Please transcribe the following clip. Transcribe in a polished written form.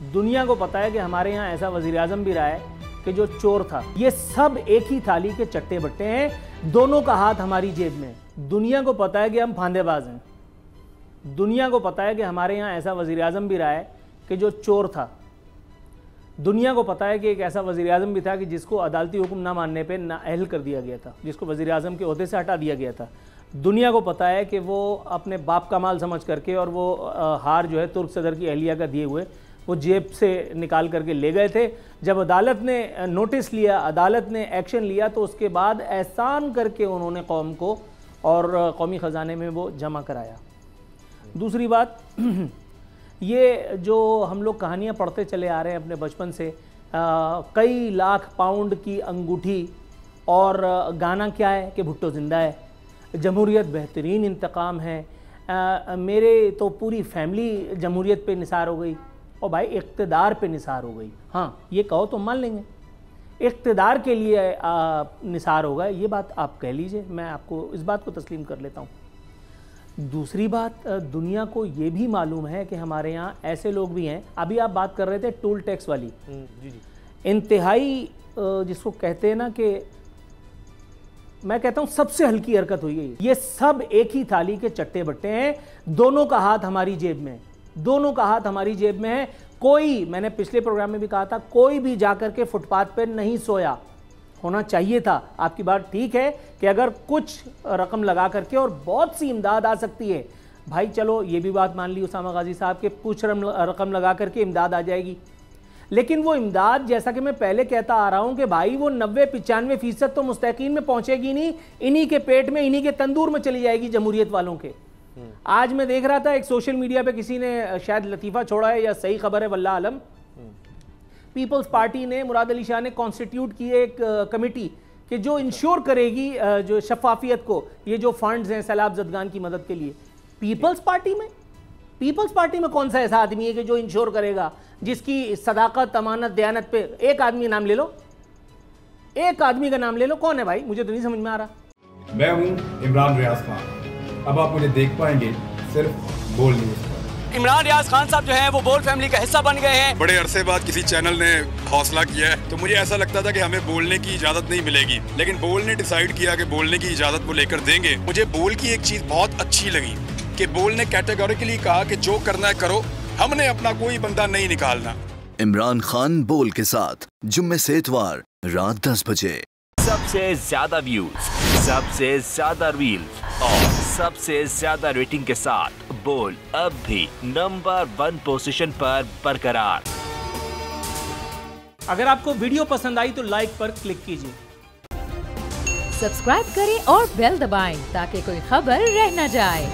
दुनिया को पता है कि हमारे यहाँ ऐसा वज़ीर-ए-आज़म भी रहा है कि जो चोर था। ये सब एक ही थाली के चट्टे बट्टे हैं, दोनों का हाथ हमारी जेब में। दुनिया को पता है कि हम फांदेबाज हैं। दुनिया को पता है कि हमारे यहाँ ऐसा वज़ीर-ए-आज़म भी रहा है कि जो चोर था। दुनिया को पता है कि एक ऐसा वज़ीर-ए-आज़म भी था कि जिसको अदालती हुक्म ना मानने पे नाअहल कर दिया गया था, जिसको वज़ीर-ए-आज़म के ओहदे से हटा दिया गया था। दुनिया को पता है कि वो अपने बाप का माल समझ करके और वो हार जो है तुर्क सदर की अहलिया का दिए हुए वो जेब से निकाल करके ले गए थे। जब अदालत ने नोटिस लिया, अदालत ने एक्शन लिया, तो उसके बाद एहसान करके उन्होंने कौम को और कौमी ख़जाने में वो जमा कराया। दूसरी बात, ये जो हम लोग कहानियाँ पढ़ते चले आ रहे हैं अपने बचपन से, कई लाख पाउंड की अंगूठी और गाना क्या है कि भुट्टो ज़िंदा है, जमहूरियत बेहतरीन इंतकाम है, मेरे तो पूरी फैमिली जमहूरियत पे निसार हो गई, और भाई इक़्तिदार पे निसार हो गई। हाँ, ये कहो तो मान लेंगे, इक़्तिदार के लिए निसार होगा, ये बात आप कह लीजिए, मैं आपको इस बात को तस्लीम कर लेता हूँ। दूसरी बात, दुनिया को ये भी मालूम है कि हमारे यहाँ ऐसे लोग भी हैं। अभी आप बात कर रहे थे टोल टैक्स वाली, इंतहाई जिसको कहते हैं ना कि मैं कहता हूँ सबसे हल्की हरकत हुई है। ये सब एक ही थाली के चट्टे बट्टे हैं, दोनों का हाथ हमारी जेब में, दोनों का हाथ हमारी जेब में है। कोई, मैंने पिछले प्रोग्राम में भी कहा था, कोई भी जाकर के फुटपाथ पे नहीं सोया, होना चाहिए था। आपकी बात ठीक है कि अगर कुछ रकम लगा करके और बहुत सी इमदाद आ सकती है, भाई चलो ये भी बात मान ली उसामा गाजी साहब के, कुछ रकम लगा करके इमदाद आ जाएगी, लेकिन वो इमदाद, जैसा कि मैं पहले कहता आ रहा हूं कि भाई वो 90-95% तो मुस्तकीन में पहुंचेगी नहीं, इन्हीं के पेट में, इन्हीं के तंदूर में चली जाएगी जमहूरियत वालों के। आज मैं देख रहा था एक सोशल मीडिया पे किसी ने शायद लतीफ़ा छोड़ा है या सही खबर है, वल्लाह आलम, पीपल्स पार्टी ने, मुराद अली शाह ने कॉन्स्टिट्यूट की एक कमेटी कि जो इंश्योर करेगी जो शफाफियत को, ये जो फंड्स हैं सैलाब ज़दगान की मदद के लिए। पीपल्स पार्टी में कौन सा ऐसा आदमी है कि जो इंश्योर करेगा, जिसकी सदाकत, अमानत, दयानत पे एक आदमी नाम ले लो, एक आदमी का नाम ले लो, कौन है भाई? मुझे तो नहीं समझ में आ रहा। मैं हूं इमरान रियाज खान, अब आप मुझे देख पाएंगे सिर्फ बोल न्यूज़ पर। इमरान रियाज खान साहब जो हैं वो बोल फैमिली का हिस्सा बन गए हैं। बड़े अरसे बाद किसी चैनल ने हौसला किया है, तो मुझे ऐसा लगता था कि हमें बोलने की इजाजत नहीं मिलेगी, लेकिन बोल ने डिसाइड किया कि बोलने की इजाजत वो लेकर देंगे। मुझे बोल की एक चीज बहुत अच्छी लगी कि बोल ने कैटेगोरिकली कहा कि जो करना है करो, हमने अपना कोई बंदा नहीं निकालना। इमरान खान बोल के साथ जुम्मे से इतवार रात 10 बजे। सबसे ज्यादा व्यूज, सबसे ज्यादा रील्स और सबसे ज्यादा रेटिंग के साथ बोल अब भी नंबर 1 पोजीशन पर बरकरार। अगर आपको वीडियो पसंद आई तो लाइक पर क्लिक कीजिए, सब्सक्राइब करें और बेल दबाएं ताकि कोई खबर रह न जाए।